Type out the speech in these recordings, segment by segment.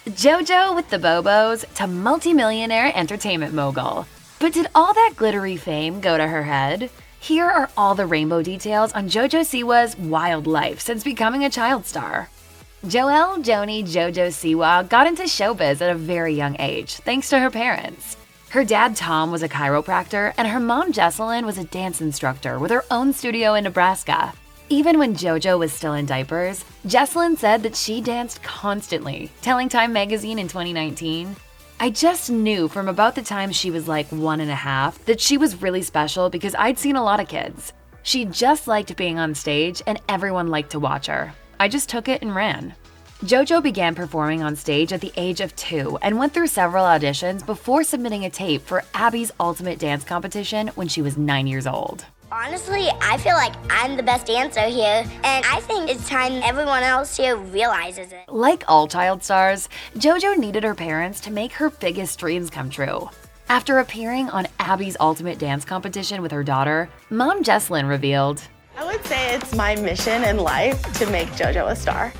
JoJo with the Bobos to multi-millionaire entertainment mogul. But did all that glittery fame go to her head? Here are all the rainbow details on JoJo Siwa's wild life since becoming a child star. JoJo Siwa got into showbiz at a very young age, thanks to her parents. Her dad Tom was a chiropractor, and her mom Jessalyn was a dance instructor with her own studio in Nebraska. Even when JoJo was still in diapers, Jessalyn said that she danced constantly, telling Time magazine in 2019, "I just knew from about the time she was like 1.5 that she was really special because I'd seen a lot of kids. She just liked being on stage and everyone liked to watch her. I just took it and ran." JoJo began performing on stage at the age of 2 and went through several auditions before submitting a tape for Abby's Ultimate Dance competition when she was 9 years old. Honestly, I feel like I'm the best dancer here, and I think it's time everyone else here realizes it. Like all child stars, JoJo needed her parents to make her biggest dreams come true. After appearing on Abby's Ultimate Dance competition with her daughter, Mom Jessalyn revealed, "I would say it's my mission in life to make JoJo a star."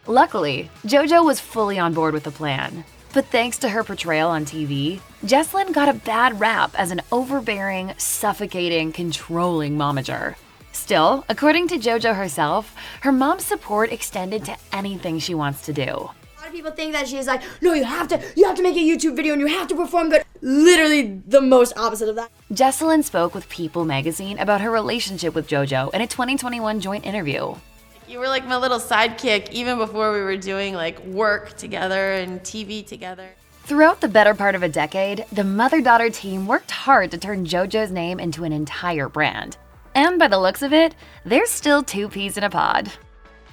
Luckily, JoJo was fully on board with the plan. But thanks to her portrayal on TV, Jessalyn got a bad rap as an overbearing, suffocating, controlling momager. Still, according to JoJo herself, her mom's support extended to anything she wants to do. A lot of people think that she's like, no, you have to make a YouTube video and you have to perform good. Literally the most opposite of that. Jessalyn spoke with People magazine about her relationship with JoJo in a 2021 joint interview. "You were like my little sidekick even before we were doing like work together and TV together." Throughout the better part of a decade, the mother-daughter team worked hard to turn JoJo's name into an entire brand. And by the looks of it, there's still 2 peas in a pod.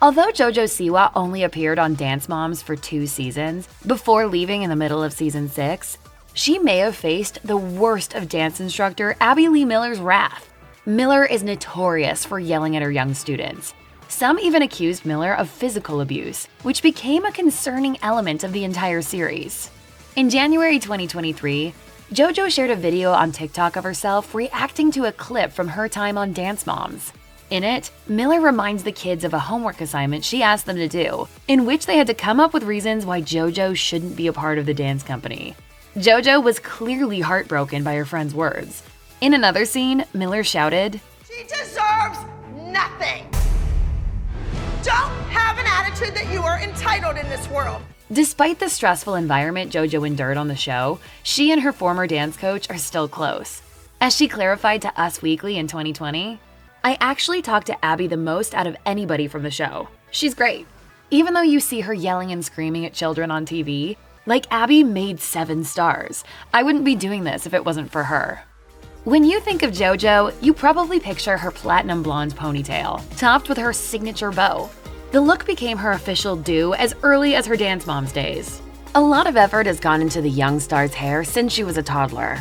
Although JoJo Siwa only appeared on Dance Moms for 2 seasons, before leaving in the middle of season 6, she may have faced the worst of dance instructor Abby Lee Miller's wrath. Miller is notorious for yelling at her young students. Some even accused Miller of physical abuse, which became a concerning element of the entire series. In January 2023, JoJo shared a video on TikTok of herself reacting to a clip from her time on Dance Moms. In it, Miller reminds the kids of a homework assignment she asked them to do, in which they had to come up with reasons why JoJo shouldn't be a part of the dance company. JoJo was clearly heartbroken by her friend's words. In another scene, Miller shouted, "She deserves nothing. Don't have an attitude that you are entitled in this world." Despite the stressful environment JoJo endured on the show, she and her former dance coach are still close. As she clarified to Us Weekly in 2020, "I actually talk to Abby the most out of anybody from the show. She's great. Even though you see her yelling and screaming at children on TV, like Abby made 7 stars. I wouldn't be doing this if it wasn't for her." When you think of JoJo, you probably picture her platinum blonde ponytail, topped with her signature bow. The look became her official do as early as her Dance Moms days. A lot of effort has gone into the young star's hair since she was a toddler.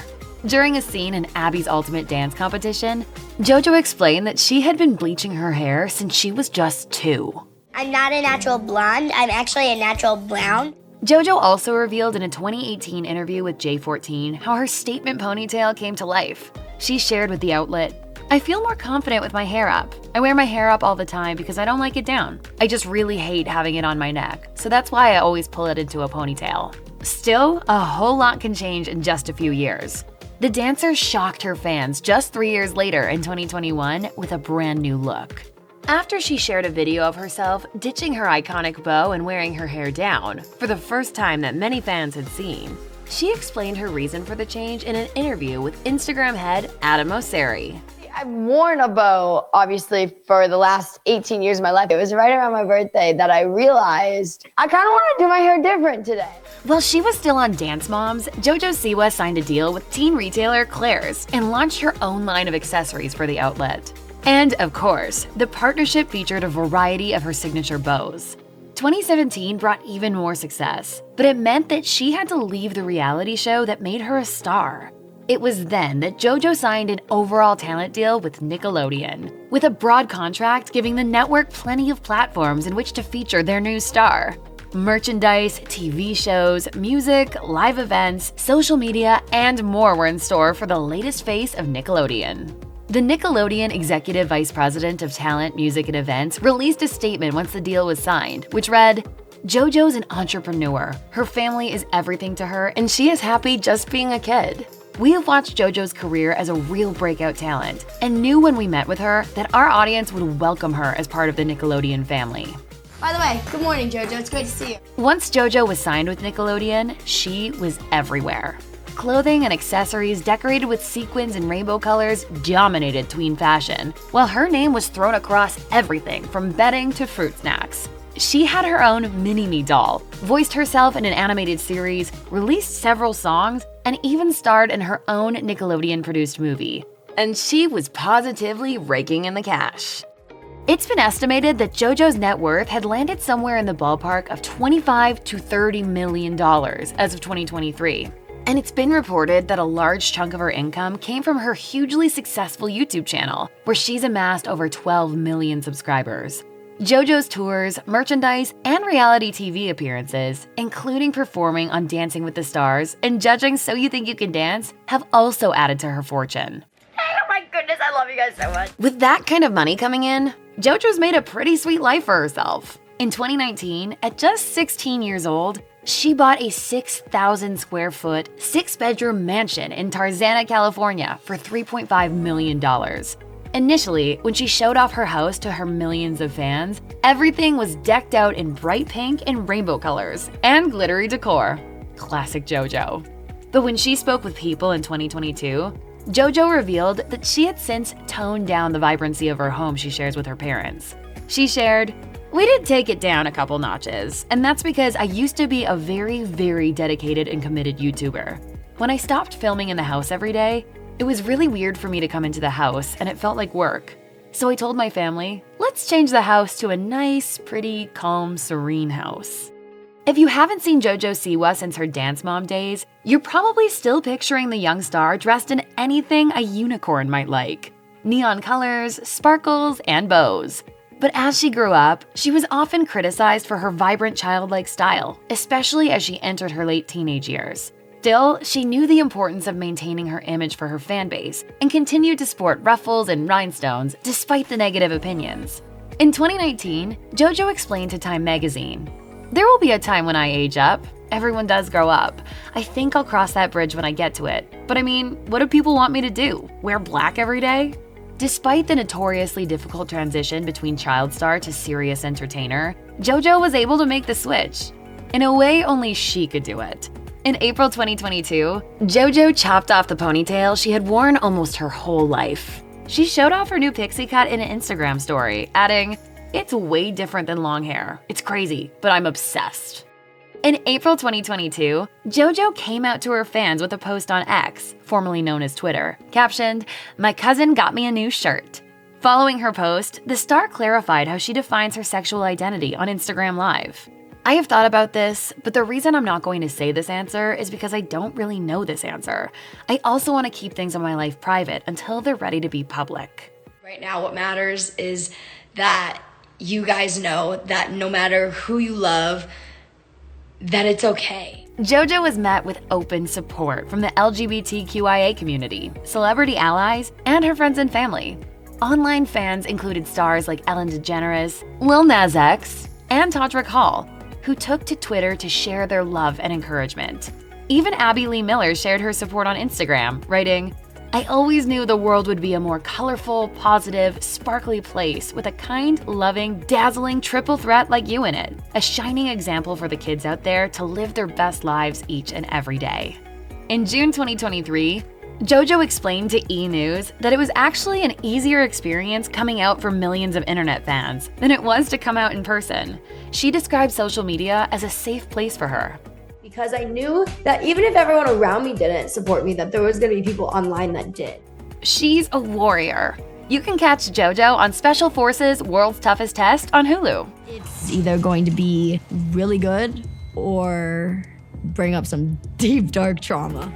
During a scene in Abby's Ultimate Dance competition, JoJo explained that she had been bleaching her hair since she was just 2. I'm not a natural blonde, I'm actually a natural brown. JoJo also revealed in a 2018 interview with J14 how her statement ponytail came to life. She shared with the outlet, "I feel more confident with my hair up. I wear my hair up all the time because I don't like it down. I just really hate having it on my neck, so that's why I always pull it into a ponytail." Still, a whole lot can change in just a few years. The dancer shocked her fans just 3 years later in 2021 with a brand new look. After she shared a video of herself ditching her iconic bow and wearing her hair down, for the first time that many fans had seen, she explained her reason for the change in an interview with Instagram head Adam Mosseri. I've worn a bow, obviously, for the last 18 years of my life. It was right around my birthday that I realized I kind of want to do my hair different today. While she was still on Dance Moms, JoJo Siwa signed a deal with teen retailer Claire's and launched her own line of accessories for the outlet. And of course, the partnership featured a variety of her signature bows. 2017 brought even more success, but it meant that she had to leave the reality show that made her a star. It was then that JoJo signed an overall talent deal with Nickelodeon, with a broad contract giving the network plenty of platforms in which to feature their new star. Merchandise, TV shows, music, live events, social media, and more were in store for the latest face of Nickelodeon. The Nickelodeon Executive Vice President of Talent, Music, and Events released a statement once the deal was signed, which read, JoJo's an entrepreneur. Her family is everything to her, and she is happy just being a kid. We have watched JoJo's career as a real breakout talent and knew when we met with her that our audience would welcome her as part of the Nickelodeon family. By the way, good morning, JoJo. It's great to see you. Once JoJo was signed with Nickelodeon, she was everywhere. Clothing and accessories decorated with sequins and rainbow colors dominated tween fashion, while her name was thrown across everything from bedding to fruit snacks. She had her own mini-me doll, voiced herself in an animated series, released several songs, and even starred in her own Nickelodeon-produced movie. And she was positively raking in the cash. It's been estimated that JoJo's net worth had landed somewhere in the ballpark of $25 to $30 million as of 2023. And it's been reported that a large chunk of her income came from her hugely successful YouTube channel, where she's amassed over 12 million subscribers. JoJo's tours, merchandise, and reality TV appearances, including performing on Dancing with the Stars and judging So You Think You Can Dance, have also added to her fortune. Oh my goodness, I love you guys so much. With that kind of money coming in, JoJo's made a pretty sweet life for herself. In 2019, at just 16 years old, she bought a 6,000 square foot, 6-bedroom mansion in Tarzana, California for $3.5 million. Initially, when she showed off her house to her millions of fans, everything was decked out in bright pink and rainbow colors and glittery decor. Classic JoJo. But when she spoke with people in 2022, JoJo revealed that she had since toned down the vibrancy of her home she shares with her parents. She shared, "We did take it down a couple notches, and that's because I used to be a very, very dedicated and committed YouTuber. When I stopped filming in the house every day, it was really weird for me to come into the house and it felt like work. So I told my family, let's change the house to a nice, pretty, calm, serene house." If you haven't seen JoJo Siwa since her Dance Mom days, you're probably still picturing the young star dressed in anything a unicorn might like. Neon colors, sparkles, and bows. But as she grew up, she was often criticized for her vibrant childlike style, especially as she entered her late teenage years. Still, she knew the importance of maintaining her image for her fan base and continued to sport ruffles and rhinestones despite the negative opinions. In 2019, JoJo explained to Time magazine, "There will be a time when I age up. Everyone does grow up. I think I'll cross that bridge when I get to it. But I mean, what do people want me to do? Wear black every day?" Despite the notoriously difficult transition between child star to serious entertainer, JoJo was able to make the switch. In a way only she could do it. In April 2022, JoJo chopped off the ponytail she had worn almost her whole life. She showed off her new pixie cut in an Instagram story, adding, "It's way different than long hair. It's crazy, but I'm obsessed." In April 2022, JoJo came out to her fans with a post on X, formerly known as Twitter, captioned, "My cousin got me a new shirt." Following her post, the star clarified how she defines her sexual identity on Instagram Live. "I have thought about this, but the reason I'm not going to say this answer is because I don't really know this answer. I also want to keep things in my life private until they're ready to be public." Right now, what matters is that you guys know that no matter who you love, that it's okay. JoJo was met with open support from the LGBTQIA community, celebrity allies, and her friends and family. Online fans included stars like Ellen DeGeneres, Lil Nas X, and Todrick Hall, who took to Twitter to share their love and encouragement. Even Abby Lee Miller shared her support on Instagram, writing, "I always knew the world would be a more colorful, positive, sparkly place with a kind, loving, dazzling triple threat like you in it. A shining example for the kids out there to live their best lives each and every day." In June 2023, JoJo explained to E! News that it was actually an easier experience coming out for millions of internet fans than it was to come out in person. She described social media as a safe place for her. Because I knew that even if everyone around me didn't support me, that there was gonna be people online that did. She's a warrior. You can catch JoJo on Special Forces World's Toughest Test on Hulu. It's either going to be really good or bring up some deep, dark trauma.